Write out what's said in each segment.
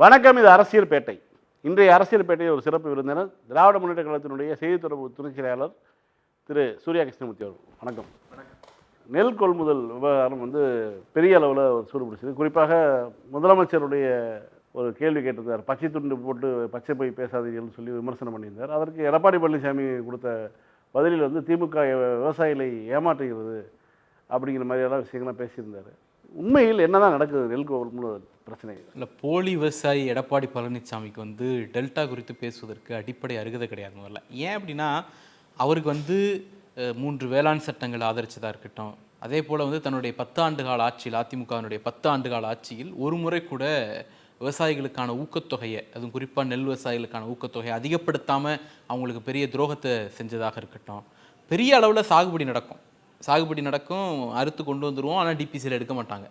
வணக்கம். இது அரசியல் பேட்டை. இன்றைய அரசியல் பேட்டையில் ஒரு சிறப்பு விருந்தினர் திராவிட முன்னேற்ற கழகத்தினுடைய செய்தி தொடர்பு துணை செயலாளர் திரு சூர்யா கிருஷ்ணமூர்த்தி அவர்கள். வணக்கம். நெல் கொள்முதல் விவகாரம் பெரிய அளவில் சூடு பிடிச்சது. குறிப்பாக முதலமைச்சருடைய ஒரு கேள்வி கேட்டிருந்தார். பச்சை துண்டு போட்டு பச்சை போய் பேசாதீங்கன்னு சொல்லி விமர்சனம் பண்ணியிருந்தார். அதற்கு எடப்பாடி பழனிசாமி கொடுத்த பதிலில் திமுக விவசாயிகளை ஏமாற்றுகிறது அப்படிங்கிற மாதிரியெல்லாம் விஷயங்கள்லாம் பேசியிருந்தார். உண்மையில் என்னதான் நடக்குது நெல் கொள்முதல் பிரச்சனை? இல்லை, போலி விவசாயி எடப்பாடி பழனிசாமிக்கு டெல்டா குறித்து பேசுவதற்கு அடிப்படை அருகதை கிடையாது. முதல்ல ஏன் அப்படின்னா, அவருக்கு 3 வேளாண் சட்டங்கள் ஆதரிச்சதாக இருக்கட்டும், அதே போல் தன்னுடைய 10 ஆண்டு கால ஆட்சியில், அதிமுகவினுடைய 10 ஆண்டு கால ஆட்சியில் ஒரு முறை கூட விவசாயிகளுக்கான ஊக்கத்தொகையை, அதுவும் குறிப்பாக நெல் விவசாயிகளுக்கான ஊக்கத்தொகையை அதிகப்படுத்தாமல் அவங்களுக்கு பெரிய துரோகத்தை செஞ்சதாக இருக்கட்டும். பெரிய அளவில் சாகுபடி நடக்கும், அறுத்து கொண்டு வந்துடுவோம், ஆனால் டிபிசியில் எடுக்க மாட்டாங்க,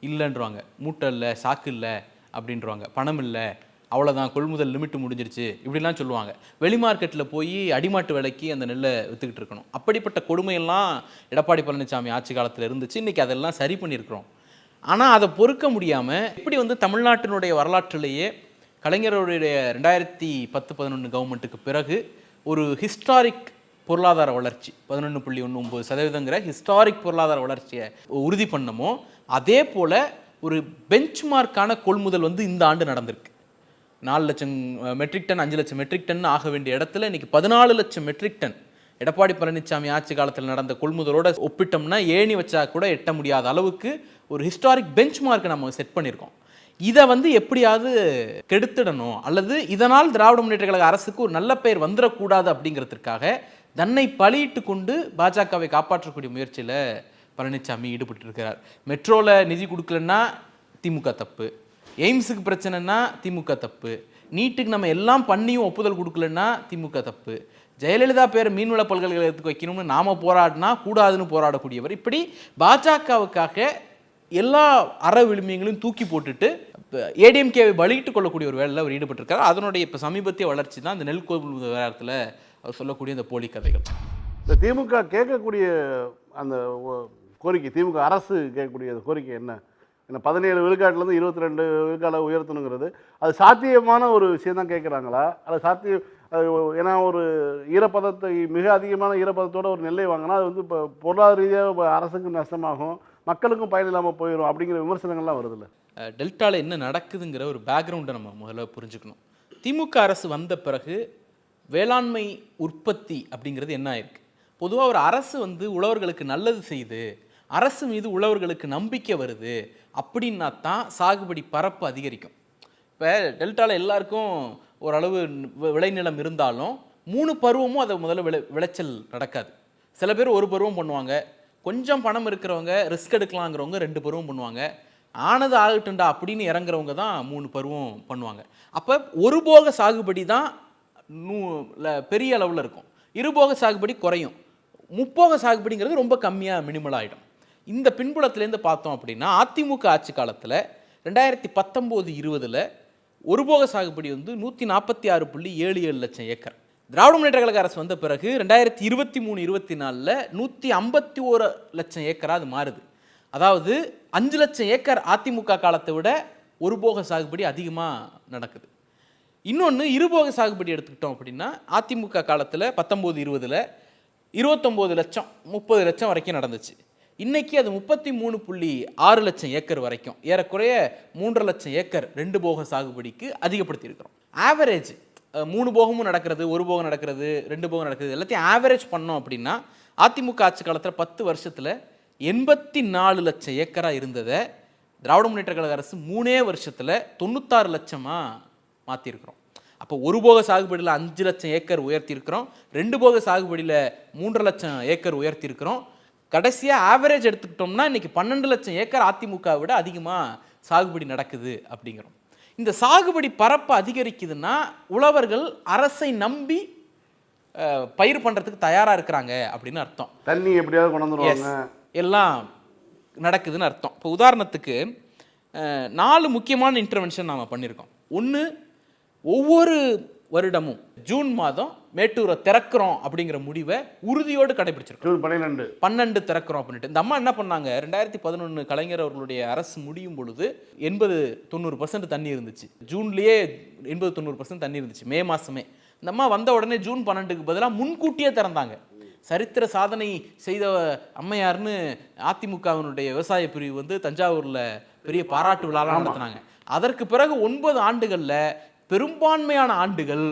இல்லைன்றவாங்க, மூட்டை இல்லை, சாக்கு இல்லை அப்படின்றவாங்க, பணம் இல்லை, அவ்வளோதான், கொள்முதல் லிமிட்டு முடிஞ்சிருச்சு, இப்படிலாம் சொல்லுவாங்க. வெளி மார்க்கெட்டில் போய் அடிமாட்டு விலைக்கு அந்த நெல்லை விற்றுக்கிட்டு இருக்கணும். அப்படிப்பட்ட கொடுமையெல்லாம் எடப்பாடி பழனிசாமி ஆட்சி காலத்தில் இருந்துச்சு. இன்றைக்கி அதெல்லாம் சரி பண்ணியிருக்கிறோம். ஆனால் அதை பொறுக்க முடியாமல் எப்படி தமிழ்நாட்டினுடைய வரலாற்றிலேயே கலைஞருடைய 2010-11 கவர்மெண்ட்டுக்கு பிறகு ஒரு ஹிஸ்டாரிக் பொருளாதார வளர்ச்சி 11.19% ஹிஸ்டாரிக் பொருளாதார வளர்ச்சியை உறுதி பண்ணமோ, அதே போல் ஒரு பெஞ்ச்மார்க்கான கொள்முதல் இந்த ஆண்டு நடந்திருக்கு. 4 லட்சம் மெட்ரிக் டன் 5 லட்சம் மெட்ரிக் டன் ஆக வேண்டிய இடத்துல இன்றைக்கி 14 லட்சம் மெட்ரிக் டன் எடப்பாடி பழனிசாமி ஆட்சி காலத்தில் நடந்த கொள்முதலோடு ஒப்பிட்டோம்னா ஏணி வச்சா கூட எட்ட முடியாத அளவுக்கு ஒரு ஹிஸ்டாரிக் பெஞ்ச்மார்க்கை நம்ம செட் பண்ணியிருக்கோம். இதை எப்படியாவது கெடுத்துடணும், அல்லது இதனால் திராவிட முன்னேற்ற கழக அரசுக்கு ஒரு நல்ல பெயர் வந்துடக்கூடாது அப்படிங்கிறதுக்காக தன்னை பலியிட்டு கொண்டு பாஜகவை காப்பாற்றக்கூடிய முயற்சியில் பழனிசாமி ஈடுபட்டு இருக்கிறார். மெட்ரோவில் நிதி கொடுக்கலன்னா திமுக தப்பு, எய்ம்ஸுக்கு பிரச்சனைனா திமுக தப்பு, நீட்டுக்கு நம்ம எல்லாம் பண்ணியும் ஒப்புதல் கொடுக்கலன்னா திமுக தப்பு, ஜெயலலிதா பேர் மீன்வள பல்கலைக்கழகத்துக்கு வைக்கணும்னு நாம போராடினா கூடாதுன்னு போராடக்கூடியவர். இப்படி பாஜகவுக்காக எல்லா அற விளிம்பியங்களையும் தூக்கி போட்டுட்டு ஏடிஎம்கேவை பலியிட்டு கொள்ளக்கூடிய ஒரு வேலையில் அவர் ஈடுபட்டிருக்கார். அதனுடைய இப்போ சமீபத்திய வளர்ச்சி தான் இந்த நெல் கொள்முதல் விவகாரத்தில் அவர் சொல்லக்கூடிய இந்த போலி கதைகள். இந்த திமுக கேட்கக்கூடிய அந்த கோரிக்கை, திமுக அரசு கேட்கக்கூடிய கோரிக்கை என்ன? 17 விழுக்காட்டிலேருந்து 22 விழுக்காட உயர்த்தணுங்கிறது அது சாத்தியமான ஒரு விஷயம் தான் கேட்குறாங்களா? அது சாத்தியம்? ஏன்னா ஒரு ஈரப்பதத்தை, மிக அதிகமான ஈரப்பதத்தோட ஒரு நெல்லை வாங்கினா அது இப்போ பொருளாதார ரீதியாக அரசுக்கு நஷ்டமாகும், மக்களுக்கும் பயன் இல்லாமல் போயிடும் அப்படிங்கிற விமர்சனங்கள்லாம் வருதில்ல. டெல்டாவில் என்ன நடக்குதுங்கிற ஒரு பேக்ரவுண்டை நம்ம முதல்ல புரிஞ்சுக்கணும். திமுக அரசு வந்த பிறகு வேளாண்மை உற்பத்தி அப்படிங்கிறது என்ன ஆயிருக்கு? பொதுவாக ஒரு அரசு உழவர்களுக்கு நல்லது செய்து, அரசு மீது உழவர்களுக்கு நம்பிக்கை வருது அப்படின்னா தான் சாகுபடி பரப்பு அதிகரிக்கும். இப்போ டெல்டாவில் எல்லாருக்கும் ஓரளவு விளைநிலம் இருந்தாலும் 3 பருவமும் அதை முதல்ல விளைச்சல் நடக்காது. சில பேர் ஒரு பருவம் பண்ணுவாங்க, கொஞ்சம் பணம் இருக்கிறவங்க ரிஸ்க் எடுக்கலாங்கிறவங்க 2 பருவம் பண்ணுவாங்க, ஆனது ஆகட்டுண்டா அப்படின்னு இறங்குறவங்க தான் 3 பருவம் பண்ணுவாங்க. அப்போ ஒரு போக சாகுபடி தான் பெரிய அளவில் இருக்கும், இருபோக சாகுபடி குறையும், முப்போக சாகுபடிங்கிறது ரொம்ப கம்மியாக மினிமலாக ஆகிடும். இந்த பின்புலத்திலேருந்து பார்த்தோம் அப்படின்னா, அதிமுக ஆட்சி காலத்தில் 2019-20 ஒருபோக சாகுபடி 146.77 லட்சம் ஏக்கர். திராவிட முன்னேற்ற கழக அரசு வந்த பிறகு 2023-24 151 லட்சம் ஏக்கராக அது மாறுது. அதாவது 5 லட்சம் ஏக்கர் அதிமுக காலத்தை விட ஒருபோக சாகுபடி அதிகமாக நடக்குது. இன்னொன்று, இருபோக சாகுபடி எடுத்துக்கிட்டோம் அப்படின்னா, அதிமுக காலத்தில் 19-20 29 லட்சம் 30 லட்சம் வரைக்கும் நடந்துச்சு. இன்றைக்கி அது 33.6 லட்சம் ஏக்கர் வரைக்கும், ஏறக்குறைய 3.5 லட்சம் ஏக்கர் 2 போக சாகுபடிக்கு அதிகப்படுத்தியிருக்கிறோம். ஆவரேஜ் 3 போகமும் நடக்கிறது, 1 போகம் நடக்கிறது, 2 போகம் நடக்கிறது, எல்லாத்தையும் ஆவரேஜ் பண்ணோம் அப்படின்னா அதிமுக ஆட்சி காலத்தில் 10 வருஷத்தில் 84 லட்சம் ஏக்கராக இருந்ததை திராவிட முன்னேற்ற கழக அரசு 3 வருஷத்தில் 96 லட்சமாக மாற்றிருக்கிறோம். அப்போ ஒரு போக சாகுபடியில் 5 லட்சம் ஏக்கர் உயர்த்தியிருக்கிறோம், 2 போக சாகுபடியில் 3.5 லட்சம் ஏக்கர் உயர்த்தியிருக்கிறோம். கடைசியாக ஆவரேஜ் எடுத்துக்கிட்டோம்னா இன்றைக்கி 12 லட்சம் ஏக்கர் அதிமுக விட அதிகமாக சாகுபடி நடக்குது அப்படிங்கிறோம். இந்த சாகுபடி பரப்பு அதிகரிக்குதுன்னா உழவர்கள் அரசை நம்பி பயிர் பண்ணுறதுக்கு தயாராக இருக்கிறாங்க அப்படின்னு அர்த்தம். தண்ணி எப்படியாவது கொண்டு வந்துருவாங்க, எல்லாம் நடக்குதுன்னு அர்த்தம். இப்போ உதாரணத்துக்கு 4 முக்கியமான இன்டர்வென்ஷன் நாம் பண்ணியிருக்கோம். ஒன்று, ஒவ்வொரு வருடமும் ஜூன் மாதம் மேட்டூரை திறக்கிறோம் அப்படிங்கிற முடிவை உறுதியோடு கடைபிடிச்சிருக்கோம். ஜூன் 12 திறக்கிறோம் அப்படின்ட்டு இந்த அம்மா என்ன பண்ணாங்க, 2011 கலைஞர் அவர்களுடைய அரசு முடியும் பொழுது 80-90% தண்ணி இருந்துச்சு. ஜூன்லேயே 80-90% தண்ணி இருந்துச்சு, மே மாதமே. இந்த அம்மா வந்த உடனே ஜூன் 12க்கு பதிலாக முன்கூட்டியே திறந்தாங்க. சரித்திர சாதனை செய்த அம்மையார்னு அதிமுகவினுடைய விவசாய பிரிவு வந்து தஞ்சாவூரில் பெரிய பாராட்டு விழாலாம் நடத்தினாங்க. அதற்கு பிறகு 9 ஆண்டுகளில் பெரும்பான்மையான ஆண்டுகள்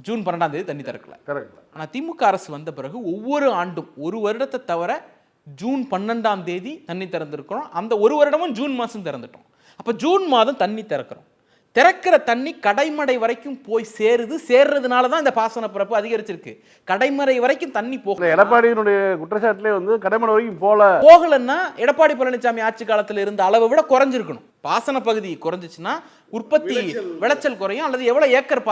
ஜூன் 12 தண்ணி திறக்கல. ஆனால் திமுக அரசு வந்த பிறகு ஒவ்வொரு ஆண்டும் ஒரு வருடத்தை தவிர ஜூன் 12 தண்ணி திறந்திருக்கிறோம். அந்த ஒரு வருடமும் ஜூன் மாதம் திறந்துட்டோம். அப்போ ஜூன் மாதம் தண்ணி திறக்கிறோம். திறக்கிற தண்ணி கடைமடை வரைக்கும் போய் சேர்றதுனால தான் இந்த பாசன பரப்பு அதிகரிச்சிருக்கு. கடைமடை வரைக்கும் தண்ணி போகல. எடப்பாடியினுடைய குற்றச்சாட்டிலே வந்து கடைமடை வரைக்கும் போகலன்னா எடப்பாடி பழனிசாமி ஆட்சி காலத்தில் இருந்த அளவை விட குறைஞ்சிருக்கணும். பாசன பகுதி குறைஞ்சிச்சுன்னா உற்பத்தி விளைச்சல் குறையும், அல்லது எவ்வளோ ஏக்கர்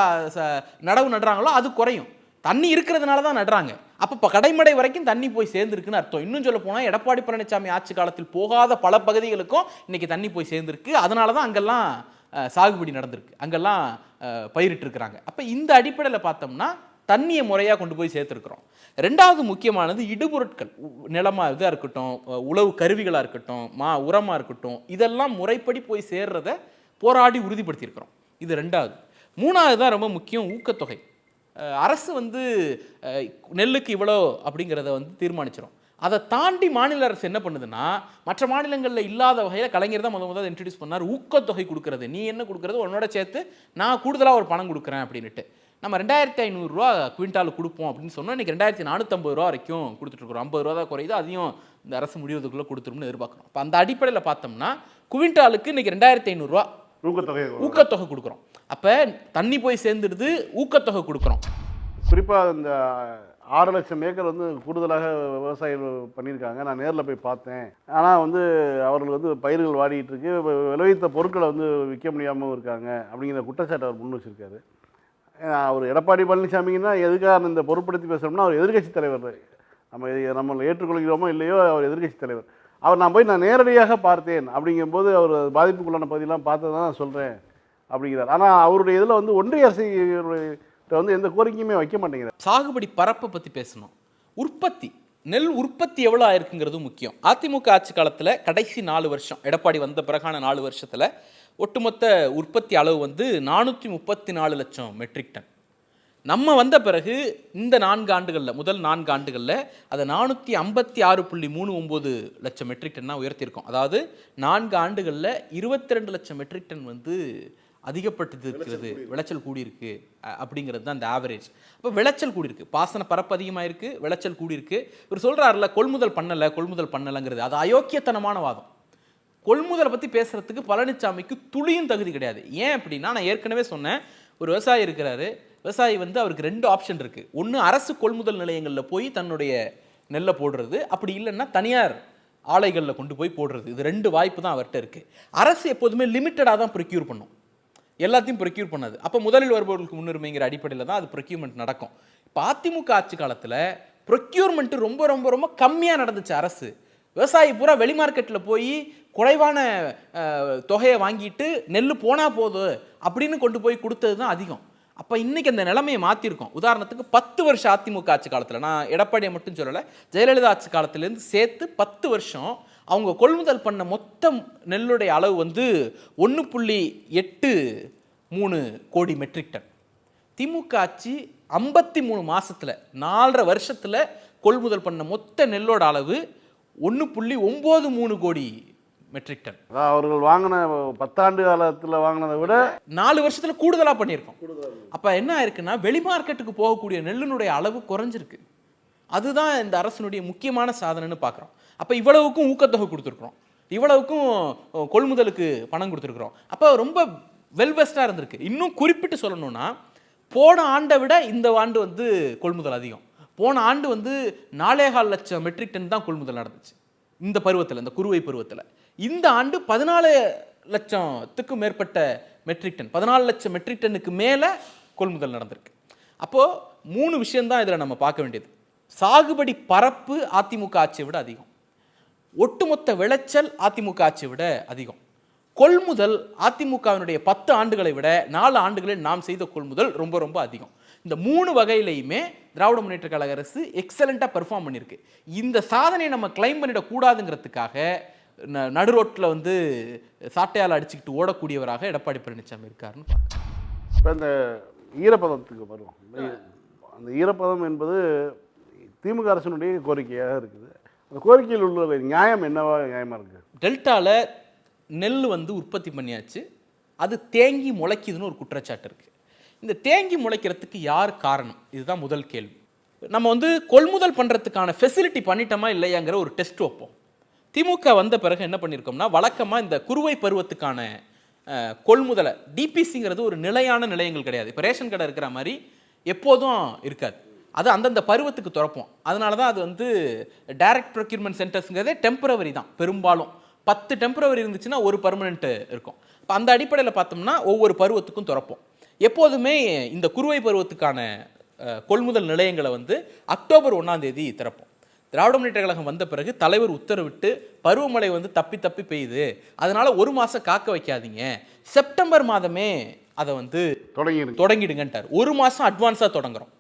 நடவு நடுறாங்களோ அது குறையும். தண்ணி இருக்கிறதுனால தான் நடுறாங்க. அப்போ கடைமடை வரைக்கும் தண்ணி போய் சேர்ந்துருக்குன்னு அர்த்தம். இன்னும் சொல்ல போனால் எடப்பாடி பழனிசாமி ஆட்சி காலத்தில் போகாத பல பகுதிகளுக்கும் இன்னைக்கு தண்ணி போய் சேர்ந்துருக்கு. அதனால தான் அங்கெல்லாம் சாகுபடி நடந்திருக்கு, அங்கெல்லாம் பயிரிட்டு இருக்கிறாங்க. அப்போ இந்த அடிப்படையில் பார்த்தோம்னா தண்ணியை முறையாக கொண்டு போய் சேர்த்துருக்குறோம். ரெண்டாவது முக்கியமானது இடுபொருட்கள், நிலமாக இதாக இருக்கட்டும், உழவு கருவிகளாக இருக்கட்டும், உரமாக இருக்கட்டும், இதெல்லாம் முறைப்படி போய் சேர்றத போராடி உறுதிப்படுத்தியிருக்கிறோம். இது ரெண்டாவது. மூணாவது தான் ரொம்ப முக்கியம், ஊக்கத்தொகை. அரசு வந்து நெல்லுக்கு இவ்வளோ அப்படிங்கிறத வந்து தீர்மானிச்சிடும். அதை தாண்டி மாநில அரசு என்ன பண்ணுதுன்னா, மற்ற மாநிலங்களில் இல்லாத வகையில் கலைஞர் தான் முதல் இன்ட்ரடியூஸ் பண்ணார் ஊக்கத்தொகை கொடுக்கறது. நீ என்ன கொடுக்கறது, உன்னோட சேர்த்து நான் கூடுதலாக ஒரு பணம் கொடுக்குறேன் அப்படின்ட்டு. நம்ம 2500 ரூபா குவிண்டாலுக்கு கொடுப்போம் அப்படின்னு சொன்னால் இன்றைக்கி 2450 ரூபா வரைக்கும் கொடுத்துட்ருக்குறோம். 50 ரூபா தான் குறையுது, அதையும் இந்த அரசு முடிவதுக்குள்ளே கொடுத்துரும்னு எதிர்பார்க்குறோம். இப்போ அந்த அடிப்படையில் பார்த்தோம்னா குவிண்டாலுக்கு இன்றைக்கி 2500 ரூபா ஊக்கத்தொகை கொடுக்குறோம். அப்போ தண்ணி போய் சேர்ந்துடுது, ஊக்கத்தொகை கொடுக்குறோம். குறிப்பாக இந்த 6 லட்சம் ஏக்கர் வந்து கூடுதலாக விவசாயிகள் பண்ணியிருக்காங்க. நான் நேரில் போய் பார்த்தேன். ஆனால் வந்து அவர்கள் வந்து பயிர்கள் வாடிட்டு இருக்கு, விளைவித்த பொருட்களை வந்து விற்க முடியாமல் இருக்காங்க அப்படிங்கிற குற்றச்சாட்டு அவர் முன் வச்சிருக்காரு. அவர் எடப்பாடி பழனிசாமின்னா எதுக்காக இந்த பொருட்படுத்தி பேசுகிறோம்னா, அவர் எதிர்கட்சி தலைவர். நம்ம ஏற்றுக்கொள்கிறோமோ இல்லையோ அவர் எதிர்கட்சி தலைவர். நான் நேரடியாக பார்த்தேன் அப்படிங்கும்போது அவர் பாதிப்புக்குள்ளான பகுதியெல்லாம் பார்த்தது தான் நான் சொல்கிறேன் அப்படிங்கிறார். ஆனால் அவருடைய இதில் வந்து ஒன்றிய அரசு வந்து எந்த கோரிக்கையுமே வைக்க மாட்டேங்கிறார். சாகுபடி பரப்பை பற்றி பேசணும். உற்பத்தி, நெல் உற்பத்தி எவ்வளோ ஆயிருக்குங்கிறது முக்கியம். அதிமுக ஆட்சி காலத்தில் கடைசி 4 வருஷம், எடப்பாடி வந்த பிறகான 4 வருஷத்தில் ஒட்டுமொத்த உற்பத்தி அளவு வந்து 434 லட்சம் மெட்ரிக் டன். நம்ம வந்த பிறகு இந்த 4 ஆண்டுகளில், முதல் 4 ஆண்டுகளில் அதை 456.39 லட்சம் மெட்ரிக் டன்னாக உயர்த்தியிருக்கோம். அதாவது 4 ஆண்டுகளில் 22 லட்சம் மெட்ரிக் டன் வந்து அதிகப்பட்டு இருக்கிறது, விளைச்சல் கூடியிருக்கு அப்படிங்கிறது தான் இந்த ஆவரேஜ். அப்போ விளைச்சல் கூடியிருக்கு, பாசன பரப்பு அதிகமாக இருக்குது, விளைச்சல் கூடியிருக்கு. இவர் சொல்கிறாருல கொள்முதல் பண்ணலைங்கிறது அது அயோக்கியத்தனமான வாதம். கொள்முதலை பற்றி பேசுகிறதுக்கு பழனிசாமிக்கு துளியும் தகுதி கிடையாது. ஏன் அப்படின்னா, நான் ஏற்கனவே சொன்னேன், ஒரு விவசாயி இருக்கிறாரு. விவசாயி வந்து அவருக்கு 2 ஆப்ஷன் இருக்குது. ஒன்று அரசு கொள்முதல் நிலையங்களில் போய் தன்னுடைய நெல்லை போடுறது, அப்படி இல்லைன்னா தனியார் ஆலைகளில் கொண்டு போய் போடுறது. இது 2 வாய்ப்பு தான் அவர்கிட்ட இருக்குது. அரசு எப்போதுமே லிமிட்டடாக தான் ப்ரொக்யூர் பண்ணும், எல்லாத்தையும் ப்ரொக்யூர் பண்ணாது. அப்போ முதலில் வருபவர்களுக்கு முன்னுரிமைங்கிற அடிப்படையில் தான் அது ப்ரொக்யூர்மெண்ட் நடக்கும். இப்போ அதிமுக ஆட்சி காலத்தில் ப்ரொக்யூர்மெண்ட்டு ரொம்ப ரொம்ப ரொம்ப கம்மியாக நடந்துச்சு. அரசு விவசாயி பூரா வெளி மார்க்கெட்டில் போய் குறைவான தொகையை வாங்கிட்டு நெல் போனால் போதும் அப்படின்னு கொண்டு போய் கொடுத்தது தான் அதிகம். அப்போ இன்றைக்கி அந்த நிலைமையை மாற்றிருக்கோம். உதாரணத்துக்கு 10 வருஷம் அதிமுக ஆட்சி காலத்தில், நான் எடப்பாடியை மட்டும் சொல்லலை, ஜெயலலிதா ஆட்சி காலத்திலேருந்து சேர்த்து 10 வருஷம் அவங்க கொள்முதல் பண்ண மொத்த நெல்லுடைய அளவு வந்து 1.83 கோடி மெட்ரிக் டன். திமுக ஆட்சி 53 மாதத்தில், 4.5 வருஷத்தில் கொள்முதல் பண்ண மொத்த நெல்லோட அளவு 1.93 கோடி மெட்ரிக் டன். அவர்கள் வாங்கின 10 ஆண்டு காலத்தில் வாங்கினதை விட 4 வருஷத்தில் கூடுதலாக பண்ணியிருக்கோம். அப்போ என்ன ஆயிருக்குன்னா, வெளி மார்க்கெட்டுக்கு போகக்கூடிய நெல்லினுடைய அளவு குறைஞ்சிருக்கு. அதுதான் இந்த அரசினுடைய முக்கியமான சாதனைன்னு பார்க்குறோம். அப்போ இவ்வளவுக்கும் ஊக்கத்தொகை கொடுத்துருக்குறோம், இவ்வளவுக்கும் கொள்முதலுக்கு பணம் கொடுத்துருக்குறோம். அப்போ ரொம்ப வெல்வெஸ்டாக இருந்திருக்கு. இன்னும் குறிப்பிட்டு சொல்லணும்னா, போன ஆண்டை விட இந்த ஆண்டு வந்து கொள்முதல் அதிகம். போன ஆண்டு வந்து 4.25 லட்சம் மெட்ரிக் டன் தான் கொள்முதல் நடந்துச்சு இந்த பருவத்தில், இந்த குறுவை பருவத்தில். இந்த ஆண்டு 14 லட்சத்துக்கும் மேற்பட்ட மெட்ரிக் டன், 14 லட்சம் மெட்ரிக் டன்னுக்கு மேலே கொள்முதல் நடந்திருக்கு. அப்போது 3 விஷயம்தான் இதில் நம்ம பார்க்க வேண்டியது. சாகுபடி பரப்பு அதிமுக ஆட்சியை விட அதிகம், ஒட்டுமொத்த விளைச்சல் அதிமுக ஆட்சியை விட அதிகம், கொள்முதல் அதிமுகவினுடைய 10 ஆண்டுகளை விட 4 ஆண்டுகளில் நாம் செய்த கொள்முதல் ரொம்ப ரொம்ப அதிகம். இந்த 3 வகையிலையுமே திராவிட முன்னேற்ற கழக அரசு எக்ஸலண்ட்டாக பெர்ஃபார்ம் பண்ணியிருக்கு. இந்த சாதனையை நம்ம கிளைம் பண்ணிடக்கூடாதுங்கிறதுக்காக நடுரோட்டில் வந்து சாட்டையால் அடிச்சுக்கிட்டு ஓடக்கூடியவராக எடப்பாடி பழனிசாமி இருக்காருன்னு பார்க்குறேன். இப்போ இந்த ஈரப்பதத்துக்கு வருவோம். அந்த ஈரப்பதம் என்பது திமுக அரசினுடைய கோரிக்கையாக இருக்குது. அந்த கோரிக்கையில் உள்ள நியாயமாக இருக்குது? டெல்டாவில் நெல் வந்து உற்பத்தி பண்ணியாச்சு, அது தேங்கி முளைக்குதுன்னு ஒரு குற்றச்சாட்டு இருக்குது. இந்த தேங்கி முளைக்கிறதுக்கு யார் காரணம்? இதுதான் முதல் கேள்வி. நம்ம வந்து கொள்முதல் பண்ணுறதுக்கான ஃபெசிலிட்டி பண்ணிட்டோமா இல்லையாங்கிற ஒரு டெஸ்ட் வைப்போம். திமுக வந்த பிறகு என்ன பண்ணியிருக்கோம்னா, வழக்கமாக இந்த குறுவை பருவத்துக்கான கொள்முதலை, டிபிசிங்கிறது ஒரு நிலையான நிலையங்கள் கிடையாது. இப்போ ரேஷன் கடை இருக்கிற மாதிரி எப்போதும் இருக்காது. அது அந்தந்த பருவத்துக்கு திறப்போம். அதனால தான் அது வந்து டைரக்ட் ப்ரொக்யூர்மெண்ட் சென்டர்ஸுங்கிறதே டெம்பரவரி தான். பெரும்பாலும் 10 டெம்பரவரி இருந்துச்சுன்னா ஒரு பர்மனெண்ட் இருக்கும். இப்போ அந்த அடிப்படையில் பார்த்தோம்னா ஒவ்வொரு பருவத்துக்கும் திறப்போம். எப்போதுமே இந்த குறுவை பருவத்துக்கான கொள்முதல் நிலையங்களை வந்து அக்டோபர் 1ஆம் தேதி திறப்போம். திராவிட முன்னேற்ற கழகம் வந்த பிறகு தலைவர் உத்தரவிட்டு பருவமழை வந்து தப்பி தப்பி பெய்யுது, அதனால ஒரு மாதம் காக்க வைக்காதீங்க, செப்டம்பர் மாதமே அதை வந்து தொடங்கிடுங்கன்ட்டார். ஒரு மாதம் அட்வான்ஸாக தொடங்குறோம்.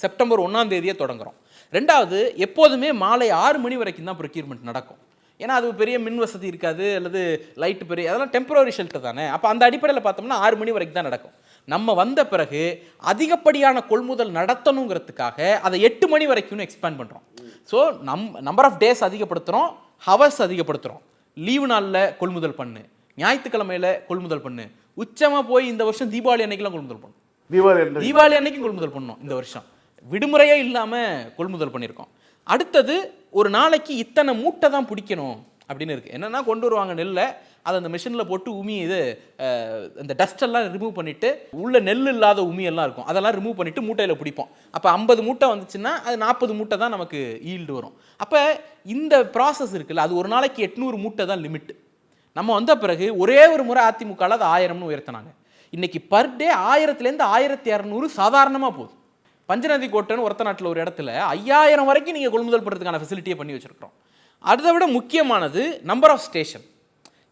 செப்டம்பர் 1ஆம் தேதியே தொடங்குறோம். ரெண்டாவது, எப்போதுமே மாலை 6 மணி வரைக்கும் தான் ப்ரொக்யூர்மெண்ட் நடக்கும். ஏன்னா அது பெரிய மின் வசதி இருக்காது, அல்லது லைட்டு பெரிய, அதெல்லாம் டெம்பரரி ஷெல்டர் தானே. அப்போ அந்த அடிப்படையில் பார்த்தோம்னா 6 மணி வரைக்கும் தான் நடக்கும். நம்ம வந்த பிறகு அதிகப்படியான கொள்முதல் நடத்தணுங்கிறதுக்காக அதை 8 மணி வரைக்கும் எக்ஸ்பேண்ட் பண்ணுறோம். ஸோ நம்பர் ஆஃப் டேஸ் அதிகப்படுத்துகிறோம், ஹவர்ஸ் அதிகப்படுத்துகிறோம். லீவு நாளில் கொள்முதல் பண்ணு, ஞாயிற்றுக்கிழமையில் கொள்முதல் பண்ணு, உச்சமாக போய் இந்த வருஷம் தீபாவளி அன்னைக்கெல்லாம் கொள்முதல் பண்ணும். தீபாவளி அன்னைக்கும் கொள்முதல் பண்ணோம். இந்த வருஷம் விடுமுறையே இல்லாமல் கொள்முதல் பண்ணியிருக்கோம். அடுத்தது, ஒரு நாளைக்கு இத்தனை மூட்டை தான் பிடிக்கணும் அப்படின்னு இருக்குது. என்னென்னா, கொண்டு வருவாங்க நெல்லை, அதை அந்த மிஷினில் போட்டு இந்த டஸ்டெல்லாம் ரிமூவ் பண்ணிவிட்டு உள்ள நெல் இல்லாத உமியெல்லாம் இருக்கும், அதெல்லாம் ரிமூவ் பண்ணிவிட்டு மூட்டையில் பிடிப்போம். அப்போ 50 மூட்டை வந்துச்சுன்னா அது 40 மூட்டை தான் நமக்கு ஈல்டு வரும். அப்போ இந்த ப்ராசஸ் இருக்குல்ல, அது ஒரு நாளைக்கு 800 மூட்டை தான் லிமிட். நம்ம வந்த பிறகு ஒரே ஒரு முறை அதிமுகவில் அது 1000ன்னு உயர்த்தினாங்க. இன்றைக்கி பர் டே 1000லேருந்து 1200 சாதாரணமாக போகுது. பஞ்சநதி கோட்டைன்னு ஒருத்த நாட்டில் ஒரு இடத்துல 5000 வரைக்கும் நீங்கள் கொள்முதல் பண்ணுறதுக்கான ஃபெசிலிட்டியை பண்ணி வச்சுருக்கிறோம். அதை விட முக்கியமானது நம்பர் ஆஃப் ஸ்டேஷன்.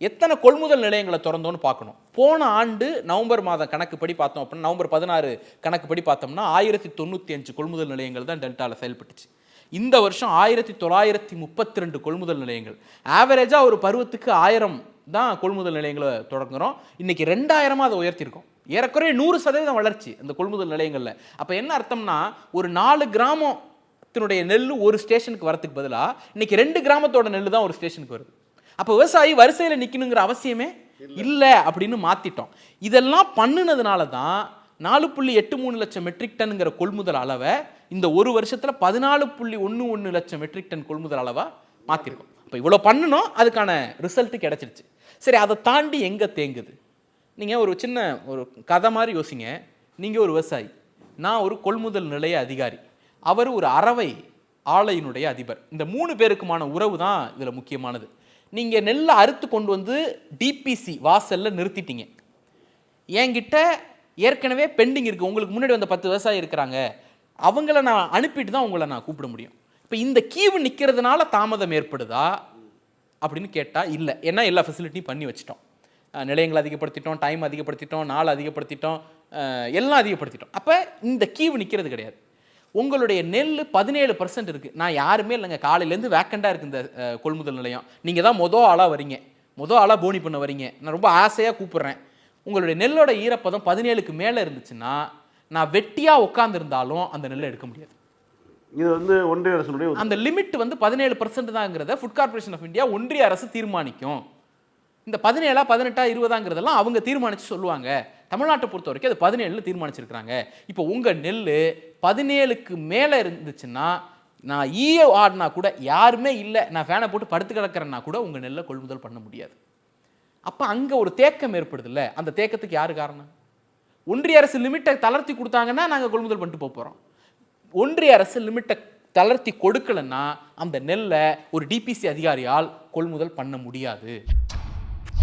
எத்தனை கொள்முதல் நிலையங்களை திறந்தோன்னு பார்க்கணும். போன ஆண்டு நவம்பர் மாதம் கணக்குப்படி பார்த்தோம் அப்படின்னா, நவம்பர் 16 கணக்குப்படி பார்த்தோம்னா 1095 கொள்முதல் நிலையங்கள் தான் டெல்டாவில் செயல்பட்டுச்சு. இந்த வருஷம் 1932 கொள்முதல் நிலையங்கள். ஆவரேஜாக ஒரு பருவத்துக்கு 1000 தான் கொள்முதல் நிலையங்களை தொடங்குகிறோம். இன்றைக்கி 2000 அதை உயர்த்தியிருக்கோம். ஏறக்குறைய 100% வளர்ச்சி அந்த கொள்முதல் நிலையங்களில். அப்போ என்ன அர்த்தம்னா, ஒரு 4 கிராமத்தினுடைய நெல் ஒரு ஸ்டேஷனுக்கு வரத்துக்கு பதிலாக இன்றைக்கி 2 கிராமத்தோட நெல் தான் ஒரு ஸ்டேஷனுக்கு வருது. அப்போ விவசாயி வரிசையில் நிற்கணுங்கிற அவசியமே இல்லை அப்படின்னு மாற்றிட்டோம். இதெல்லாம் பண்ணினதுனால தான் 4.83 லட்சம் மெட்ரிக் டன்னுங்கிற கொள்முதல் அளவை இந்த ஒரு வருஷத்தில் 14.11 லட்சம் மெட்ரிக் டன் கொள்முதல் அளவாக மாற்றிருக்கோம். இப்போ இவ்வளோ பண்ணணும், அதுக்கான ரிசல்ட்டு கிடச்சிருச்சு. சரி, அதை தாண்டி எங்கே தேங்குது? நீங்கள் ஒரு சின்ன ஒரு கதை மாதிரி யோசிங்க. நீங்கள் ஒரு விவசாயி, நான் ஒரு கொள்முதல் நிலைய அதிகாரி, அவர் ஒரு அரவை ஆலையினுடைய அதிபர். இந்த 3 பேருக்குமான உறவு தான் இதில் முக்கியமானது. நீங்கள் நெல்லை அறுத்து கொண்டு வந்து டிபிசி வாசலில் நிறுத்திட்டீங்க. என்கிட்ட ஏற்கனவே பெண்டிங் இருக்குது, உங்களுக்கு முன்னாடி வந்த 10 விவசாயி இருக்கிறாங்க, அவங்கள நான் அனுப்பிட்டு தான் உங்களை நான் கூப்பிட முடியும். இப்போ இந்த கீவு நிற்கிறதுனால தாமதம் ஏற்படுதா அப்படின்னு கேட்டால் இல்லை. ஏன்னா எல்லா ஃபெசிலிட்டியும் பண்ணி வச்சிட்டோம். நிலையங்களை அதிகப்படுத்திட்டோம், டைம் அதிகப்படுத்திட்டோம், நாள் அதிகப்படுத்திட்டோம், எல்லாம் அதிகப்படுத்திட்டோம். அப்போ இந்த கீவு நிற்கிறது கிடையாது. உங்களுடைய நெல் 17% இருக்குது. நான் யாருமே இல்லைங்க, காலையிலேருந்து வேக்கண்டாக இருக்குது இந்த கொள்முதல் நிலையம். நீங்கள் தான் ஆளாக வரீங்க, ஆளாக போனி பண்ண வரீங்க. நான் ரொம்ப ஆசையாக கூப்பிட்றேன். உங்களுடைய நெல்லோட ஈரப்பதம் 17க்கு மேலே இருந்துச்சுன்னா, நான் வெட்டியாக உட்காந்துருந்தாலும் அந்த நெல்லை எடுக்க முடியாது. இது வந்து ஒன்றிய அரசுடைய அந்த லிமிட் வந்து 17% தாங்கிறத ஃபுட் கார்பரேஷன் ஆஃப் இந்தியா ஒன்றிய அரசு தீர்மானிக்கும். இந்த 17, 18, 20 அவங்க தீர்மானித்து சொல்லுவாங்க. தமிழ்நாட்டை பொறுத்த வரைக்கும் அது 17 தீர்மானிச்சிருக்கிறாங்க. இப்போ உங்கள் நெல் 17க்கு மேலே இருந்துச்சுன்னா, நான் ஈயோ ஆடினா கூட, யாருமே இல்லை, நான் ஃபேனை போட்டு படுத்து கிடக்கிறேன்னா கூட உங்கள் நெல்லை கொள்முதல் பண்ண முடியாது. அப்போ அங்கே ஒரு தேக்கம் ஏற்படுதில்ல. அந்த தேக்கத்துக்கு யார் காரணம்? ஒன்றிய அரசு லிமிட்டை தளர்த்தி கொடுத்தாங்கன்னா நாங்கள் கொள்முதல் பண்ணிட்டு போகிறோம். ஒன்றிய அரசு லிமிட்டை தளர்த்தி கொடுக்கலன்னா அந்த நெல்லை ஒரு டிபிசி அதிகாரியால் கொள்முதல் பண்ண முடியாது.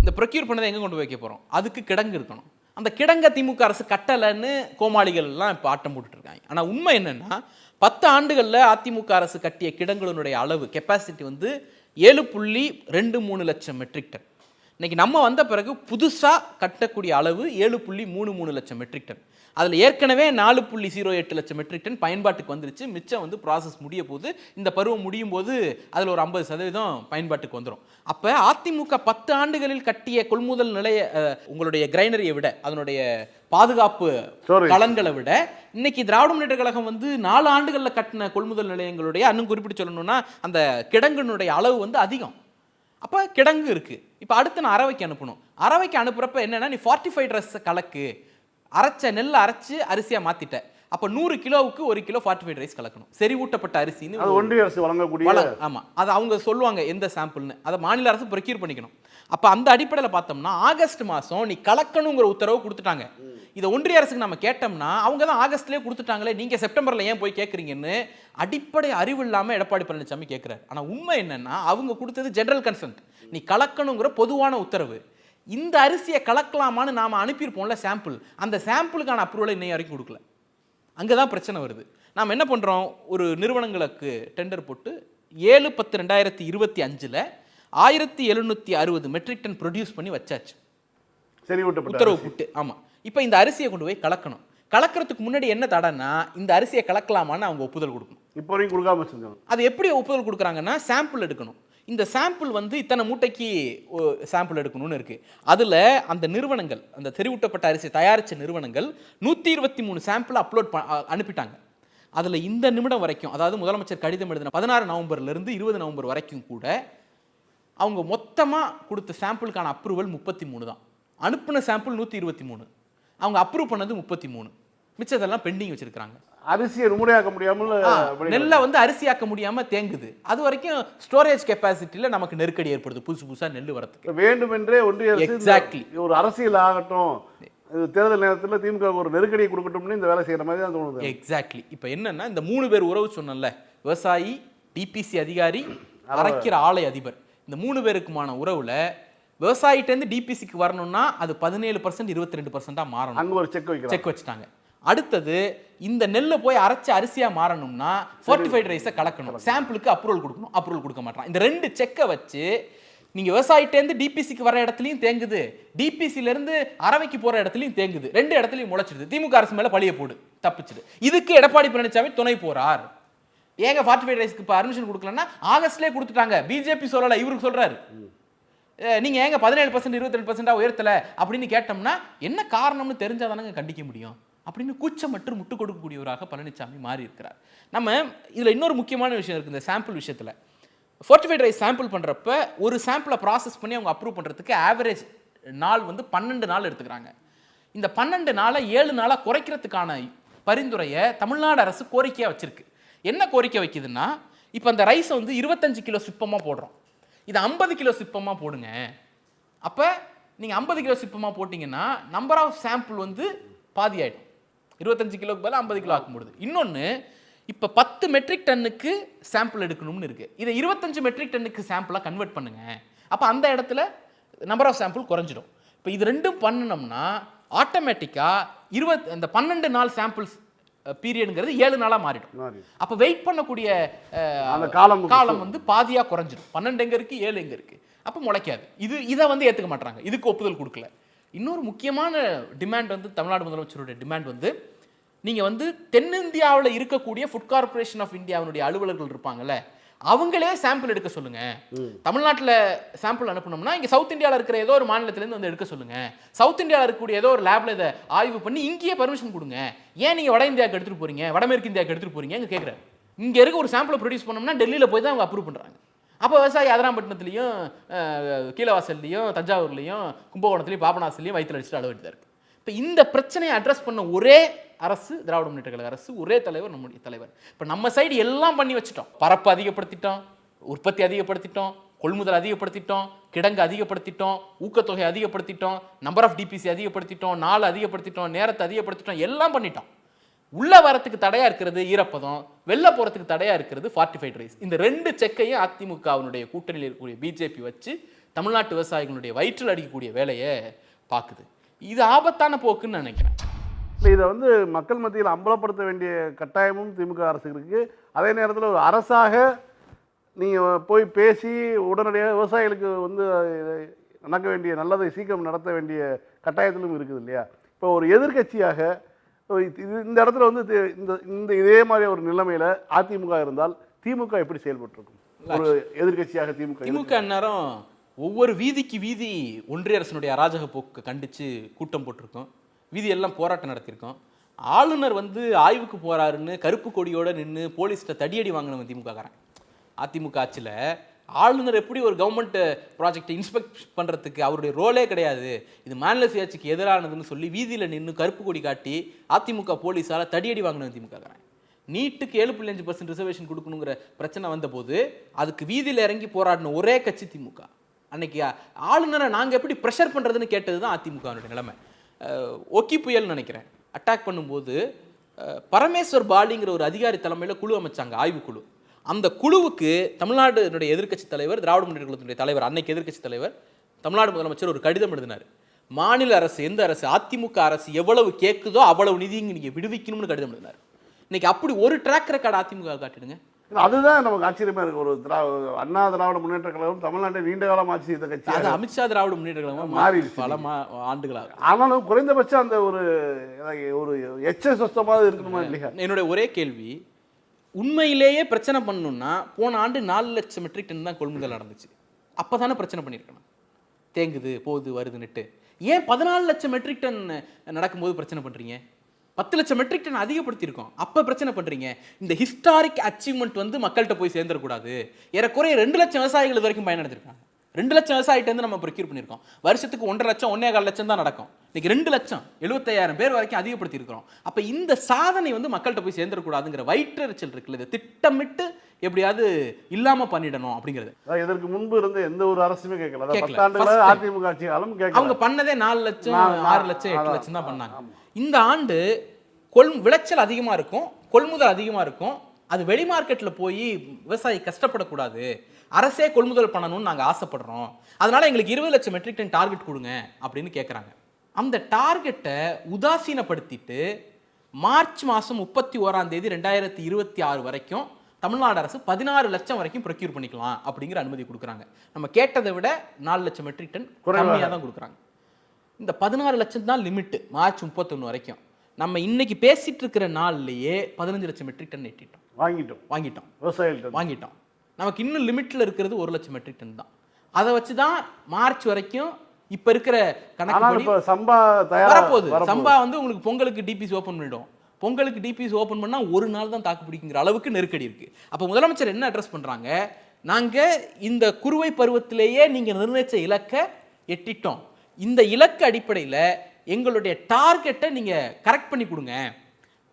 இந்த ப்ரொக்யூர் பண்ணதை எங்கே கொண்டு வைக்க போகிறோம்? அதுக்கு கிடங்கு இருக்கணும். அந்த கிடங்கை திமுக அரசு கட்டலைன்னு கோமாளிகள்லாம் இப்போ ஆட்டம் போட்டுட்டு இருக்காங்க. ஆனால் உண்மை என்னென்னா, 10 ஆண்டுகளில் அதிமுக அரசு கட்டிய கிடங்குகளுடைய அளவு கெப்பாசிட்டி வந்து 7.23 லட்சம் மெட்ரிக் டன். இன்னைக்கு நம்ம வந்த பிறகு புதுசாக கட்டக்கூடிய அளவு 7.33 லட்சம் மெட்ரிக் டன். அதில் ஏற்கனவே 4.08 லட்சம் மெட்ரிக் டன் பயன்பாட்டுக்கு வந்துருச்சு. மிச்சம் வந்து ப்ராசஸ் முடிய போது, இந்த பருவம் முடியும் போது அதில் ஒரு 50% பயன்பாட்டுக்கு வந்துடும். அப்போ அதிமுக 10 ஆண்டுகளில் கட்டிய கொள்முதல் நிலைய உங்களுடைய கிரைனரியை விட, அதனுடைய பாதுகாப்பு கலன்களை விட, இன்னைக்கு திராவிட முன்னேற்ற கழகம் வந்து 4 ஆண்டுகளில் கட்டின கொள்முதல் நிலையங்களுடைய, இன்னும் குறிப்பிட்டு சொல்லணும்னா அந்த கிடங்கினுடைய அளவு வந்து அதிகம். அப்போ கிடங்கு இருக்குது. இப்போ அடுத்து நான் அரவைக்கு அனுப்பணும். அரவைக்கு அனுப்புகிறப்ப என்னென்னா, நீ 45 ரைஸ் கலக்கு, அரைச்ச நெல்லை அரைச்சு அரிசியாக மாற்றிட்ட, அப்போ 100 கிலோவுக்கு 1 கிலோ 45 ரைஸ் கலக்கணும். செறிவூட்டப்பட்ட அரிசின்னு ஒன்றிய அரசு வழங்கக்கூடிய, ஆமாம், அது அவங்க சொல்லுவாங்க எந்த சாம்பிள்னு, அதை மாநில அரசு ப்ரொக்யூர் பண்ணிக்கணும். அப்போ அந்த அடிப்படையில் பார்த்தோம்னா ஆகஸ்ட் மாதம் நீ கலக்கணுங்கிற உத்தரவு கொடுத்துட்டாங்க. இதை ஒன்றிய அரசுக்கு நம்ம கேட்டோம்னா அவங்க தான் ஆகஸ்ட்லேயே கொடுத்துட்டாங்களே, நீங்கள் செப்டம்பரில் ஏன் போய் கேட்குறீங்கன்னு அடிப்படை அறிவு இல்லாமல் எடப்பாடி பழனிசாமி கேட்குறாரு. ஆனால் உண்மை என்னன்னா, அவங்க கொடுத்தது ஜெனரல் கன்சென்ட், நீ கலக்கணுங்கிற பொதுவான உத்தரவு. இந்த அரிசியை கலக்கலாமான்னு நாம் அனுப்பியிருப்போம்ல சாம்பிள், அந்த சாம்பிளுக்கான அப்ரூவலை இன்னைய வரைக்கும் கொடுக்கல. அங்கே தான் பிரச்சனை வருது. நாம் என்ன பண்ணுறோம், ஒரு நிறுவனங்களுக்கு டெண்டர் போட்டு 7/10/2025 1760 மெட்ரிக் டன் ப்ரொடியூஸ் பண்ணி வச்சாச்சு, உத்தரவு போட்டு. ஆமாம், இப்போ இந்த அரிசியை கொண்டு போய் கலக்கணும். கலக்கிறதுக்கு முன்னாடி என்ன தடன்னா, இந்த அரிசியை கலக்கலாமான்னு அவங்க ஒப்புதல் கொடுக்கணும். இப்போ வரைக்கும் கொடுக்காம வச்சிருக்காங்க. அது எப்படி ஒப்புதல் கொடுக்குறாங்கன்னா, சாம்பிள் எடுக்கணும். இந்த சாம்பிள் வந்து இத்தனை மூட்டைக்கு சாம்பிள் எடுக்கணும்னு இருக்குது. அதில் அந்த நிறுவனங்கள், அந்த தெரிவூட்டப்பட்ட அரிசி தயாரித்த நிறுவனங்கள் 123 சாம்பிள் அனுப்பிட்டாங்க. அதில் இந்த நிமிடம் வரைக்கும், அதாவது முதலமைச்சர் கடிதம் எழுதின 16 நவம்பர்லேருந்து 20 நவம்பர் வரைக்கும் கூட அவங்க மொத்தமாக கொடுத்த சாம்பிளுக்கான அப்ரூவல் 33 தான். அனுப்பின சாம்பிள் 123, அவங்க அப்ரூவ் பண்ணது 33, மிச்சதெல்லாம் பெண்டிங் வச்சிருக்காங்க. அரிசியை நுமுறையாக்க முடியாமல், நெல்லை வந்து அரிசியாக்க முடியாம தேங்குது. அது வரைக்கும் ஸ்டோரேஜ் கெப்பாசிட்டியில் நமக்கு நெருக்கடி ஏற்படுது, புதுசா நெல் வரதுக்கு. வேண்டுமென்றே ஒன்றிய அரசு எக்ஸாக்ட்லி ஒரு அரசியல் ஆகட்டும், தேர்தல் நேரத்தில் திமுக ஒரு நெருக்கடியை கொடுக்கட்டும்னு இந்த வேலை செய்யற மாதிரி தான் தோணுது. எக்ஸாக்ட்லி. இப்போ என்னன்னா, இந்த 3 பேர் உறவு சொன்னல, விவசாயி, டிபிசி அதிகாரி, அரைக்கிற ஆலை அதிபர், இந்த 3 பேருக்குமான உறவுல விவசாயிட்டேருந்து டிபிசிக்கு வரணும்னா அது 17% 22% மாறணும். அங்க ஒரு செக் வச்சுட்டாங்க. அடுத்தது இந்த நெல்லை போய் அரைச்ச அரிசியா மாறணும்னா 45 ரைஸை கலக்கணும், சாம்பிளுக்கு அப்ரூவல் கொடுக்கணும், அப்ரூவல் கொடுக்க மாட்டான். இந்த 2 செக்கை வச்சு நீங்க விவசாயிட்டேருந்து டிபிசிக்கு வர இடத்துலையும் தேங்குது, டிபிசில இருந்து அரவைக்கு போற இடத்துலையும் தேங்குது, 2 இடத்துலையும் முளைச்சிடுது. திமுக அரசு மேல பழிய போடு, தப்பிச்சுது. இதுக்கு எடப்பாடி பழனிசாமி துணை போறார். ஏங்க 45 ரைஸ்க்கு இப்போ பர்மிஷன் கொடுக்கலன்னா ஆகஸ்ட்லேயே கொடுத்துட்டாங்க. பிஜேபி சொல்லலை, இவருக்கு சொல்றாரு. நீங்கள் ஏங்க 17% 22% உயர்த்தலை அப்படின்னு கேட்டோம்னா என்ன காரணம்னு தெரிஞ்சாதானங்க கண்டிக்க முடியும் அப்படின்னு கூச்சமற்று முட்டு கொடுக்கக்கூடியவராக பழனிசாமி மாறி இருக்கிறார். நம்ம இதில் இன்னொரு முக்கியமான விஷயம் இருக்குது. இந்த சாம்பிள் விஷயத்தில் 45 ரைஸ் சாம்பிள் பண்ணுறப்ப ஒரு சாம்பிளை ப்ராசஸ் பண்ணி அவங்க அப்ரூவ் பண்ணுறதுக்கு ஆவரேஜ் நாள் வந்து 12 நாள் எடுத்துக்கிறாங்க. இந்த 12 நாளை 7 நாளாக குறைக்கிறதுக்கான பரிந்துரையை தமிழ்நாடு அரசு கோரிக்கையாக வச்சிருக்கு. என்ன கோரிக்கை வைக்குதுன்னா, இப்போ அந்த ரைஸை வந்து 25 கிலோ சிப்பமாக போடுறோம், இது 50 கிலோ சிப்பமாக போடுங்க. அப்போ நீங்கள் 50 கிலோ சிப்பமாக போட்டிங்கன்னா நம்பர் ஆஃப் சாம்பிள் வந்து பாதி ஆகிடும். 25 கிலோக்கு பதிலாக 50 கிலோ ஆக்கும்போது. இன்னொன்று, இப்போ 10 மெட்ரிக் டன்னுக்கு சாம்பிள் எடுக்கணும்னு இருக்குது, இதை 25 மெட்ரிக் டன்னுக்கு சாம்பிளாக கன்வெர்ட் பண்ணுங்க. அப்போ அந்த இடத்துல நம்பர் ஆஃப் சாம்பிள் குறைஞ்சிடும். இப்போ இது ரெண்டும் பண்ணணும்னா ஆட்டோமேட்டிக்காக இந்த 12 நாள் சாம்பிள்ஸ் பீரியடுங்கிறது 7 நாளாக மாறிடும். அப்போ வெயிட் பண்ணக்கூடிய காலம் வந்து பாதியாக குறைஞ்சிடும். 12 எங்கே இருக்குது, 7 எங்கே இருக்குது, அப்போ முளைக்காது. இதை வந்து ஏற்றுக்க மாட்டாங்க, இதுக்கு ஒப்புதல் கொடுக்கல. இன்னொரு முக்கியமான டிமாண்ட் வந்து தமிழ்நாடு முதலமைச்சருடைய டிமாண்ட் வந்து, நீங்கள் வந்து தென்னிந்தியாவில் இருக்கக்கூடிய ஃபுட் கார்பரேஷன் ஆஃப் இந்தியாவுடைய அலுவலர்கள் இருப்பாங்கல்ல, அவங்களே சாம்பிள் எடுக்க சொல்லுங்க. தமிழ்நாட்டில் சாம்பிள் அனுப்பணும்னா இங்கே சவுத் இந்தியாவில் இருக்கிற ஏதோ ஒரு மாநிலத்திலேருந்து வந்து எடுக்க சொல்லுங்க. சவுத் இந்தியாவில் இருக்கக்கூடிய ஏதோ ஒரு லேப்ல இதை ஆய்வு பண்ணி இங்கேயே பர்மிஷன் கொடுங்க. ஏன் நீங்கள் வட இந்தியாவுக்கு எடுத்துகிட்டு போறீங்க, வடமேற்கு இந்தியாவுக்கு எடுத்துகிட்டு போறீங்க இங்கே கேட்குறேன். இங்கே இருக்க ஒரு சாம்பிளை ப்ரொடியூஸ் பண்ணோம்னா டெல்லியில் போய் தான் அவங்க அப்ரூவ் பண்ணுறாங்க. அப்போ விவசாயி அதிராம்பட்டினத்துலையும் கீழவாசல்லையும் தஞ்சாவூர்லையும் கும்பகோணத்துலையும் பாபநாசத்துலையும் வயிற்றில் அடிச்சுட்டு அளவெடுத்தார். இப்போ இந்த பிரச்சனையை அட்ரஸ் பண்ண ஒரே அரசு திராவிட முன்னேற்ற கழக அரசு, ஒரே தலைவர் நம்முடைய தலைவர். இப்போ நம்ம சைடு எல்லாம் பண்ணி வச்சுட்டோம். பரப்பு அதிகப்படுத்திட்டோம், உற்பத்தி அதிகப்படுத்திட்டோம், கொள்முதல் அதிகப்படுத்திட்டோம், கிடங்கு அதிகப்படுத்திட்டோம், ஊக்கத்தொகை அதிகப்படுத்திட்டோம், நம்பர் ஆஃப் டிபிசி அதிகப்படுத்திட்டோம், நாள் அதிகப்படுத்திட்டோம், நேரத்தை அதிகப்படுத்திட்டோம், எல்லாம் பண்ணிட்டோம். உள்ள வரத்துக்கு தடையா இருக்கிறது ஈரப்பதம், வெளில போறதுக்கு தடையா இருக்கிறது 45 ரைஸ். இந்த 2 செக்கையும் அதிமுகவினுடைய கூட்டணியில் இருக்கக்கூடிய பிஜேபி வச்சு தமிழ்நாட்டு விவசாயிகளுடைய வயிற்றில் அடிக்கக்கூடிய வேலையை பார்க்குது. இது ஆபத்தான போக்குன்னு நினைக்கிறேன். இல்லை, இதை வந்து மக்கள் மத்தியில் அம்பலப்படுத்த வேண்டிய கட்டாயமும் திமுக அரசுக்கு இருக்குது. அதே நேரத்தில் ஒரு அரசாக நீங்கள் போய் பேசி உடனடியாக விவசாயிகளுக்கு வந்து நடக்க வேண்டிய நல்லதை சீக்கிரம் நடத்த வேண்டிய கட்டாயத்திலும் இருக்குது இல்லையா? இப்போ ஒரு எதிர்க்கட்சியாக இந்த இடத்துல வந்து இந்த இந்த இதே மாதிரி ஒரு நிலைமையில அதிமுக இருந்தால் திமுக எப்படி செயல்பட்டிருக்கும்? ஒரு எதிர்க்கட்சியாக திமுக நேரம் ஒவ்வொரு வீதிக்கு வீதி ஒன்றிய அரசினுடைய அராஜக போக்கு கண்டிச்சு கூட்டம் போட்டிருக்கோம், வீதி எல்லாம் போராட்டம் நடத்தியிருக்கோம். ஆளுநர் வந்து ஆய்வுக்கு போறாருன்னு கருப்பு கொடியோட நின்று போலீஸ்கிட்ட தடியடி வாங்கினவன் திமுக காரன். அதிமுக ஆட்சியில் ஆளுநர் எப்படி ஒரு கவர்மெண்ட் ப்ராஜெக்டை இன்ஸ்பெக்ட் பண்ணுறதுக்கு அவருடைய ரோலே கிடையாது, இது மாநில சுயாட்சிக்கு எதிரானதுன்னு சொல்லி வீதியில் நின்று கருப்பு கொடி காட்டி அதிமுக போலீஸால் தடியடி வாங்கினவன் திமுக காரன். நீட்டுக்கு 7.5% ரிசர்வேஷன் கொடுக்கணுங்கிற பிரச்சனை வந்தபோது அதுக்கு வீதியில் இறங்கி போராடின ஒரே கட்சி திமுக. அன்னைக்கு ஆளுநரை நாங்கள் எப்படி ப்ரெஷர் பண்ணுறதுன்னு கேட்டது தான் அதிமுகனுடைய நிலைமை. ஒக்கி புயல் நினைக்கிறேன் அட்டாக் பண்ணும்போது பரமேஸ்வர் பாலிங்கிற ஒரு அதிகாரி தலைமையில் குழு அமைச்சாங்க, ஆய்வுக்குழு. அந்த குழுவுக்கு தமிழ்நாடுனுடைய எதிர்க்கட்சி தலைவர், திராவிட முன்னேற்ற கழகத்தினுடைய தலைவர், அன்னைக்கு எதிர்க்கட்சி தலைவர், தமிழ்நாடு முதலமைச்சர் ஒரு கடிதம் எழுதினார். மாநில அரசு, எந்த அரசு, அதிமுக அரசு எவ்வளவு கேட்குதோ அவ்வளவு நிதி நீங்கள் விடுவிக்கணும்னு கடிதம் எழுதினார். இன்னைக்கு அப்படி ஒரு ட்ராக் ரெக்கார்டு அதிமுக காட்டிடுங்க. அதுதான் நமக்கு ஆச்சரியமா இருக்கு. ஒரு அண்ணா திராவிட முன்னேற்ற கழகம் தமிழ்நாட்டை நீண்ட காலம் ஆட்சி செய்த கட்சி. அது அமித்ஷா திராவிட முன்னேற்ற கழகம் மாறிடுச்சு பல ஆண்டுகளாக. ஆனாலும் குறைந்தபட்சம் அந்த ஒரு எச்ச சொத்தமாக இருக்கணுமா இல்லையா? என்னுடைய ஒரே கேள்வி, உண்மையிலேயே பிரச்சனை பண்ணணும்னா போன ஆண்டு 4 லட்சம் மெட்ரிக் டன் தான் கொள்முதல் நடந்துச்சு. அப்போ தானே பிரச்சனை பண்ணியிருக்கணும். தேங்குது போகுது வருதுன்னுட்டு ஏன் 14 லட்சம் மெட்ரிக் டன் நடக்கும்போது பிரச்சனை பண்ணுறீங்க? 10 லட்சம் மெட்ரிக் டன் அதிகப்படுத்தியிருக்கோம், அப்போ பிரச்சனை பண்ணுறீங்க. இந்த ஹிஸ்டாரிக் அச்சீவ்மெண்ட் வந்து மக்கள்கிட்ட போய் சேர்ந்துடக்கூடாது. ஏறக்குறைய 2 லட்சம் விவசாயிகள் இது வரைக்கும் பயனடைஞ்சிருக்காங்க. 2 லட்சம் விவசாயிட்டேருந்து நம்ம ப்ரொக்யூர் பண்ணியிருக்கோம். வருஷத்துக்கு 1.5 லட்சம் 1.25 லட்சம் தான் நடக்கும். இன்னைக்கு 2 லட்சம் 75,000 பேர் வரைக்கும் அதிகப்படுத்தி இருக்கிறோம். அப்போ இந்த சாதனை வந்து மக்கள்கிட்ட போய் சேர்ந்துடக்கூடாதுங்கிற வயிற்றெரிச்சல் இருக்குல்ல, இதை திட்டமிட்டு எப்படியாவது இல்லாம பண்ணிடணும் அப்படிங்கிறது. இதற்கு முன்பு இருந்த எந்த ஒரு அரசுமே கேட்கல. அதிமுக அவங்க பண்ணதே 4 லட்சம் 6 லட்சம் 8 லட்சம் தான் பண்ணாங்க. இந்த ஆண்டு விளைச்சல் அதிகமா இருக்கும், கொள்முதல் அதிகமா இருக்கும். அது வெளி மார்க்கெட்ல போய் விவசாயி கஷ்டப்படக்கூடாது, அரசே கொள்முதல் பண்ணணும்னு நாங்கள் ஆசைப்படுறோம், அதனால எங்களுக்கு 20 லட்சம் மெட்ரிக் டன் டார்கெட் கொடுங்க அப்படின்னு கேட்குறாங்க. அந்த டார்கெட்டை உதாசீனப்படுத்திட்டு மார்ச் மாதம் 31ஆம் தேதி 2026 வரைக்கும் தமிழ்நாடு அரசு 16 லட்சம் வரைக்கும் ப்ரொக்யூர் பண்ணிக்கலாம் அப்படிங்கிற அனுமதி கொடுக்குறாங்க. நம்ம கேட்டதை விட 4 லட்சம் மெட்ரிக் டன் கம்மியாக தான் கொடுக்குறாங்க. இந்த 16 லட்சம் தான் லிமிட்டு மார்ச் 31 வரைக்கும். நம்ம இன்னைக்கு பேசிட்டு இருக்கிற நாள்லயே 15 லட்சம் மெட்ரிக் டன் எட்டிட்டோம், வாங்கிட்டோம் விவசாயிகள் வாங்கிட்டோம். நமக்கு இன்னும் லிமிட்ல இருக்கிறது 1 லட்சம் மெட்ரிக் டன் தான். அதை வச்சு தான் மார்ச் வரைக்கும் இப்ப இருக்கிற கணக்கு சம்பா வரப்போகுது. சம்பா வந்து உங்களுக்கு பொங்கலுக்கு டிபிசி ஓப்பன் பண்ணிடும். பொங்கலுக்கு டிபிசி ஓப்பன் பண்ணா ஒரு நாள் தான் தாக்கு பிடிக்குங்கிற அளவுக்கு நெருக்கடி இருக்கு. அப்ப முதலமைச்சர் என்ன அட்ரஸ் பண்றாங்க, நாங்க இந்த குறுவை பருவத்திலேயே நீங்க நிர்ணயிச்ச இலக்கை எட்டிட்டோம், இந்த இலக்கு அடிப்படையில் எங்களுடைய டார்கெட்டை நீங்க கரெக்ட் பண்ணி கொடுங்க,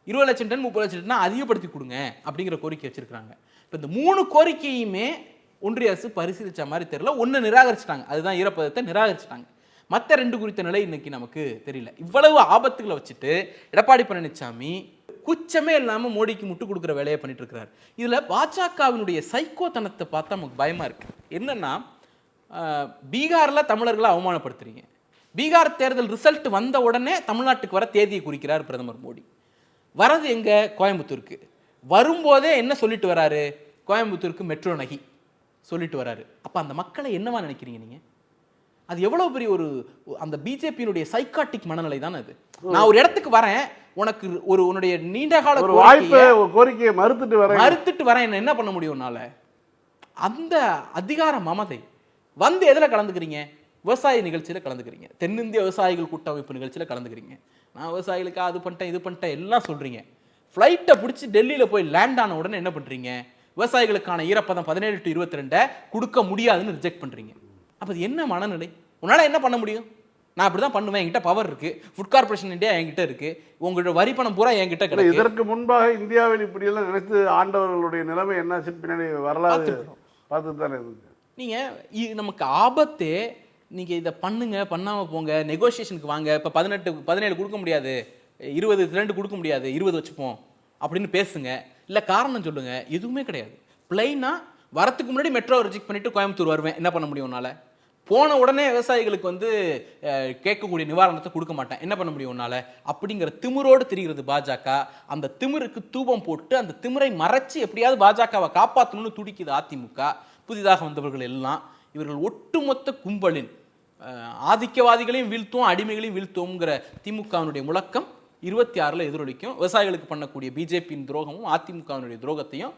20 லட்சம் டன் 30 லட்சம் டன் அதிகப்படுத்தி கொடுங்க அப்படிங்கிற கோரிக்கை வச்சிருக்காங்க. இப்போ இந்த 3 கோரிக்கையுமே ஒன்றிய அரசு பரிசீலிச்ச மாதிரி தெரியல. ஒன்று நிராகரிச்சிட்டாங்க, அதுதான் ஈரப்பதத்தை நிராகரிச்சிட்டாங்க. மற்ற 2 குறித்த நிலை இன்னைக்கு நமக்கு தெரியல. இவ்வளவு ஆபத்துகளை வச்சுட்டு எடப்பாடி பழனிசாமி குச்சமே இல்லாமல் மோடிக்கு முட்டு கொடுக்குற வேலையை பண்ணிட்டு இருக்கிறார். இதில் பாஜகவினுடைய சைக்கோத்தனத்தை பார்த்தா நமக்கு பயமா இருக்கு. என்னன்னா, பீகாரில் தமிழர்களை அவமானப்படுத்துறீங்க, பீகார் தேர்தல் ரிசல்ட் வந்த உடனே தமிழ்நாட்டுக்கு வர தேதியை குறிக்கிறார் பிரதமர் மோடி. வரது எங்க? கோயம்புத்தூருக்கு. வரும்போதே என்ன சொல்லிட்டு வராரு? கோயம்புத்தூருக்கு மெட்ரோ நகி சொல்லிட்டு வராரு. அப்ப அந்த மக்களை என்னவா நினைக்கிறீங்க நீங்க? அது எவ்வளவு பெரிய ஒரு அந்த பிஜேபியினுடைய சைக்காட்டிக் மனநிலை தான் அது. நான் ஒரு இடத்துக்கு வரேன், உனக்கு ஒரு உன்னுடைய நீண்ட கால கோரிக்கையை மறுத்துட்டு வரேன், என்ன பண்ண முடியும்னால? அந்த அதிகார மமதை வந்து எதுல கலந்துக்கிறீங்க? விவசாய நிகழ்ச்சியில கலந்துக்கிறீங்க, தென்னிந்திய விவசாயிகள் கூட்டமைப்பு நிகழ்ச்சியில கலந்துக்கிறீங்க. நான் விவசாயிகளுக்கு அது பண்ணிட்டேன் இது பண்ணிட்டேன் எல்லாம் சொல்றீங்க. ஃப்ளைட்டை பிடிச்சி டெல்லியில் போய் லேண்ட் ஆன உடனே என்ன பண்ணுறீங்க? விவசாயிகளுக்கான ஈரப்பதம் 17 to 22 கொடுக்க முடியாதுன்னு ரிஜெக்ட் பண்ணுறீங்க. அப்போ அது என்ன மனநிலை? உன்னால் என்ன பண்ண முடியும்? நான் அப்படி தான் பண்ணுவேன், என்கிட்ட பவர் இருக்குது, ஃபுட் கார்பரேஷன் இந்தியா என்கிட்ட இருக்குது, உங்களோட வரி பணம் பூரா என்கிட்ட கிடையாது. இதற்கு முன்பாக இந்தியாவில் இப்படியெல்லாம் நினைத்து ஆண்டவர்களுடைய நிலைமை என்னாச்சு பின்னாடி வரலாறு பார்த்து தானே இருந்துச்சு. நீங்கள் நமக்கு ஆபத்தே, நீங்கள் இதை பண்ணுங்க, பண்ணாமல் போங்க, நெகோசியேஷனுக்கு வாங்க, இப்போ 17 கொடுக்க முடியாது, 22 கொடுக்க முடியாது, 20 வச்சுப்போம் அப்படின்னு பேசுங்க, இல்லை காரணம் சொல்லுங்க. எதுவுமே கிடையாது. பிளைனாக வரத்துக்கு முன்னாடி மெட்ரோ ரிஜெக்ட் பண்ணிட்டு கோயம்புத்தூர் வருவேன், என்ன பண்ண முடியும் உன்னால? போன உடனே விவசாயிகளுக்கு வந்து கேட்கக்கூடிய நிவாரணத்தை கொடுக்க மாட்டேன், என்ன பண்ண முடியும் உன்னால? அப்படிங்கிற திமிரோடு திரிகிறது பாஜக. அந்த திமிருக்கு தூபம் போட்டு அந்த திமிரை மறைச்சு எப்படியாவது பாஜகவை காப்பாற்றணும்னு துடிக்குது அதிமுக. புதிதாக வந்தவர்கள் எல்லாம் இவர்கள் ஒட்டுமொத்த கும்பலின் ஆதிக்கவாதிகளையும் வீழ்த்துவோம், அடிமைகளையும் வீழ்த்துவோங்கிற திமுகவினுடைய முழக்கம் 26 எதிரொலிக்கும். விவசாயிகளுக்கு பண்ணக்கூடிய பிஜேபியின் துரோகமும் அதிமுகவினுடைய துரோகத்தையும்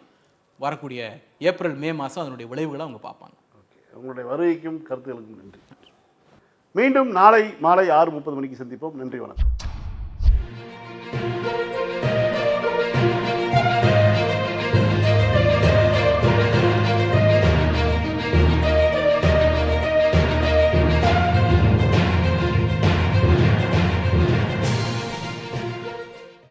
வரக்கூடிய ஏப்ரல் மே மாதம் அதனுடைய விளைவுகளை அவங்க பார்ப்பாங்க. ஓகே, உங்களுடைய வருகைக்கும் கருத்துகளுக்கும் நன்றி. மீண்டும் நாளை மாலை 6:30 மணிக்கு சந்திப்போம். நன்றி, வணக்கம்.